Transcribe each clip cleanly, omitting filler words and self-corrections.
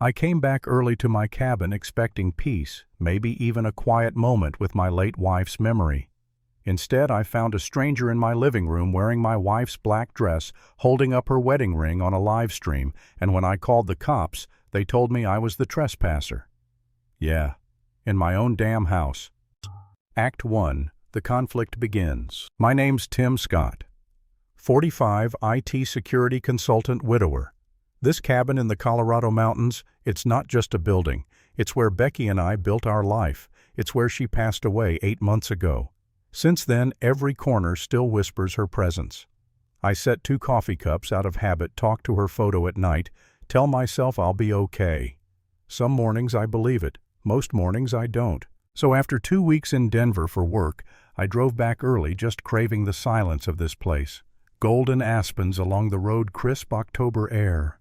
I came back early to my cabin expecting peace, maybe even a quiet moment with my late wife's memory. Instead, I found a stranger in my living room wearing my wife's black dress, holding up her wedding ring on a live stream, and when I called the cops, they told me I was the trespasser. Yeah, in my own damn house. Act 1. The conflict begins. My name's Tim Scott. 45, IT security consultant, widower. This cabin in the Colorado mountains, it's not just a building. It's where Becky and I built our life. It's where she passed away 8 months ago. Since then, every corner still whispers her presence. I set 2 coffee cups out of habit, talk to her photo at night, tell myself I'll be okay. Some mornings I believe it, most mornings I don't. So after 2 weeks in Denver for work, I drove back early, just craving the silence of this place. Golden aspens along the road, crisp October air.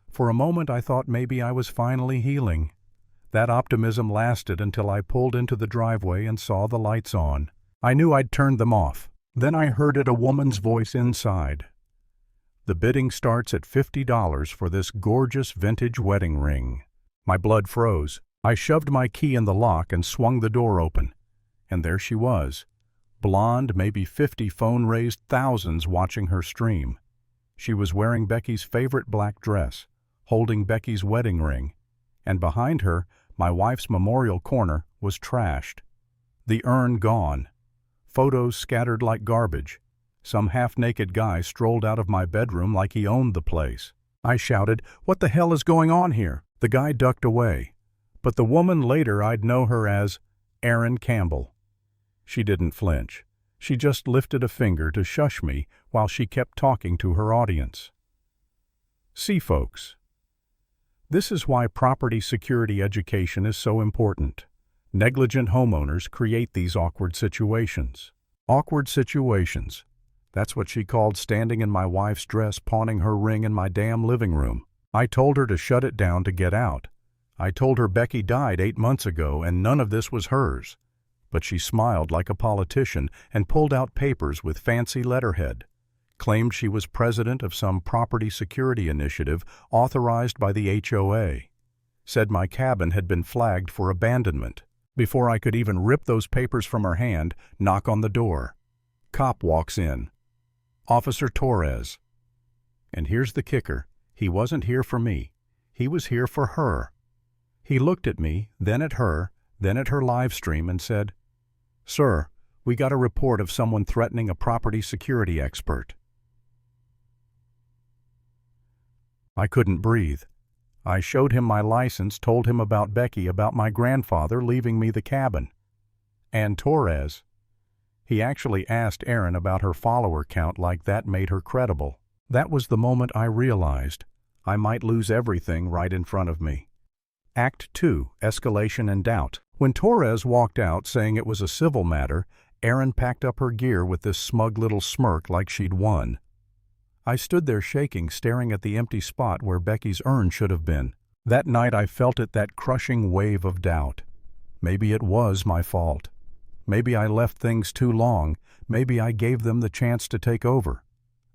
For a moment I thought maybe I was finally healing. That optimism lasted until I pulled into the driveway and saw the lights on. I knew I'd turned them off. Then I heard a woman's voice inside. The bidding starts at $50 for this gorgeous vintage wedding ring. My blood froze. I shoved my key in the lock and swung the door open. And there she was. Blonde, maybe 50, phone raised, thousands watching her stream. She was wearing Becky's favorite black dress, holding Becky's wedding ring, and behind her, my wife's memorial corner was trashed. The urn gone. Photos scattered like garbage. Some half-naked guy strolled out of my bedroom like he owned the place. I shouted, "What the hell is going on here?" The guy ducked away. But the woman, later I'd know her as Erin Campbell. She didn't flinch. She just lifted a finger to shush me while she kept talking to her audience. See, folks, this is why property security education is so important. Negligent homeowners create these awkward situations. Awkward situations. That's what she called standing in my wife's dress, pawning her ring in my damn living room. I told her to shut it down, to get out. I told her Becky died 8 months ago and none of this was hers. But she smiled like a politician and pulled out papers with fancy letterhead. Claimed she was president of some property security initiative authorized by the HOA. Said my cabin had been flagged for abandonment. Before I could even rip those papers from her hand, knock on the door. Cop walks in. Officer Torres. And here's the kicker. He wasn't here for me. He was here for her. He looked at me, then at her live stream and said, "Sir, we got a report of someone threatening a property security expert." I couldn't breathe. I showed him my license, told him about Becky, about my grandfather leaving me the cabin. And Torres. He actually asked Erin about her follower count, like that made her credible. That was the moment I realized I might lose everything right in front of me. Act 2. Escalation and doubt. When Torres walked out saying it was a civil matter, Erin packed up her gear with this smug little smirk like she'd won. I stood there shaking, staring at the empty spot where Becky's urn should have been. That night I felt it, that crushing wave of doubt. Maybe it was my fault. Maybe I left things too long. Maybe I gave them the chance to take over.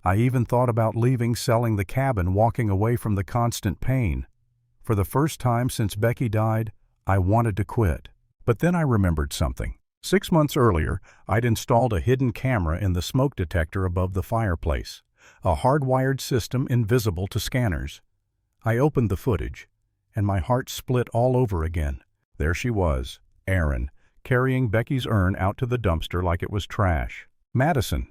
I even thought about leaving, selling the cabin, walking away from the constant pain. For the first time since Becky died, I wanted to quit. But then I remembered something. 6 months earlier, I'd installed a hidden camera in the smoke detector above the fireplace. A hardwired system invisible to scanners. I opened the footage, and my heart split all over again. There she was, Erin, carrying Becky's urn out to the dumpster like it was trash. Madison,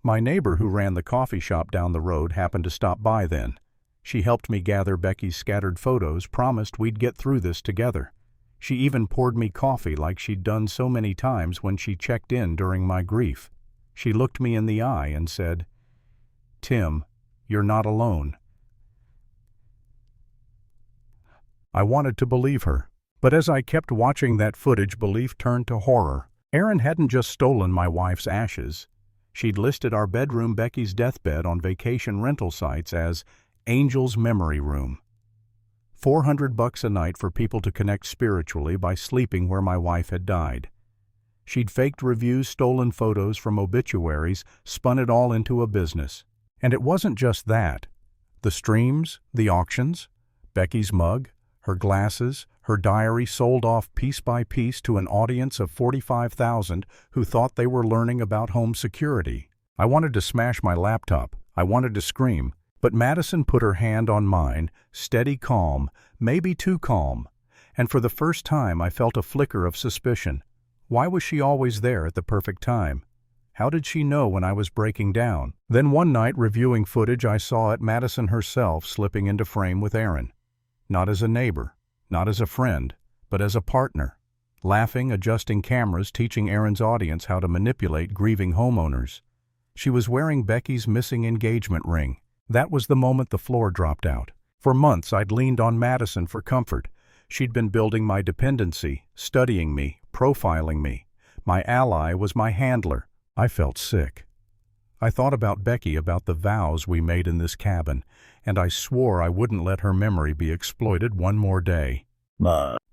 my neighbor who ran the coffee shop down the road, happened to stop by then. She helped me gather Becky's scattered photos, promised we'd get through this together. She even poured me coffee like she'd done so many times when she checked in during my grief. She looked me in the eye and said, "Tim, you're not alone." I wanted to believe her, but as I kept watching that footage, belief turned to horror. Erin hadn't just stolen my wife's ashes. She'd listed our bedroom, Becky's deathbed, on vacation rental sites as Angel's Memory Room. $400 a night for people to connect spiritually by sleeping where my wife had died. She'd faked reviews, stolen photos from obituaries, spun it all into a business. And it wasn't just that. The streams, the auctions, Becky's mug, Her glasses, her diary sold off piece by piece to an audience of 45,000 who thought they were learning about home security. I wanted to smash my laptop. I wanted to scream. But Madison put her hand on mine, steady, calm, maybe too calm. And for the first time I felt a flicker of suspicion. Why was she always there at the perfect time? How did she know when I was breaking down? Then one night, reviewing footage, I saw it, Madison herself slipping into frame with Aaron. Not as a neighbor, not as a friend, but as a partner. Laughing, adjusting cameras, teaching Aaron's audience how to manipulate grieving homeowners. She was wearing Becky's missing engagement ring. That was the moment the floor dropped out. For months I'd leaned on Madison for comfort. She'd been building my dependency, studying me, profiling me. My ally was my handler. I felt sick. I thought about Becky, about the vows we made in this cabin, and I swore I wouldn't let her memory be exploited one more day.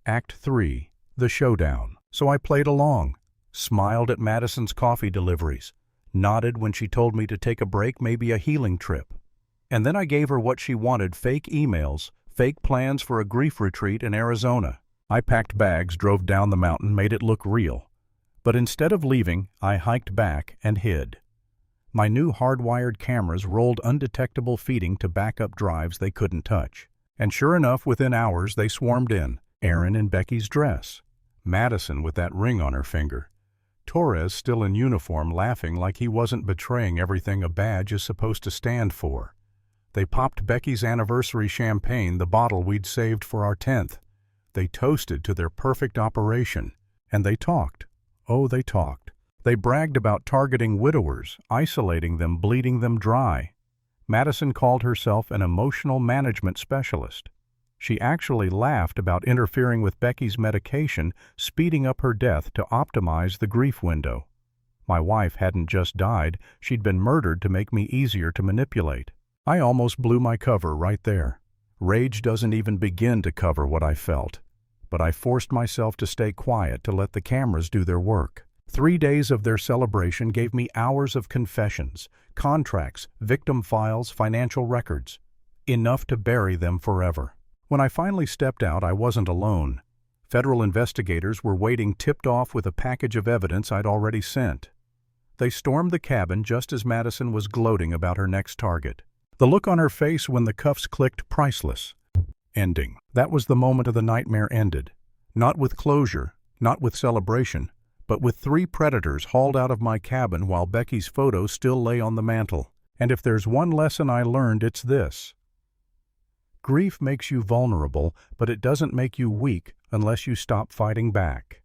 Act 3. The Showdown. So I played along, smiled at Madison's coffee deliveries, nodded when she told me to take a break, maybe a healing trip. And then I gave her what she wanted: fake emails, fake plans for a grief retreat in Arizona. I packed bags, drove down the mountain, made it look real. But instead of leaving, I hiked back and hid. My new hardwired cameras rolled undetectable feeding to backup drives they couldn't touch. And sure enough, within hours they swarmed in. Aaron in Becky's dress, Madison with that ring on her finger, Torres still in uniform laughing like he wasn't betraying everything a badge is supposed to stand for. They popped Becky's anniversary champagne, the bottle we'd saved for our 10th. They toasted to their perfect operation. And they talked. Oh, they talked. They bragged about targeting widowers, isolating them, bleeding them dry. Madison called herself an emotional management specialist. She actually laughed about interfering with Becky's medication, speeding up her death to optimize the grief window. My wife hadn't just died, she'd been murdered to make me easier to manipulate. I almost blew my cover right there. Rage doesn't even begin to cover what I felt. But I forced myself to stay quiet, to let the cameras do their work. 3 days of their celebration gave me hours of confessions, contracts, victim files, financial records. Enough to bury them forever. When I finally stepped out, I wasn't alone. Federal investigators were waiting, tipped off with a package of evidence I'd already sent. They stormed the cabin just as Madison was gloating about her next target. The look on her face when the cuffs clicked, priceless. Ending. That was the moment of the nightmare ended. Not with closure, not with celebration, but with 3 predators hauled out of my cabin while Becky's photo still lay on the mantel. And if there's one lesson I learned, it's this. Grief makes you vulnerable, but it doesn't make you weak unless you stop fighting back.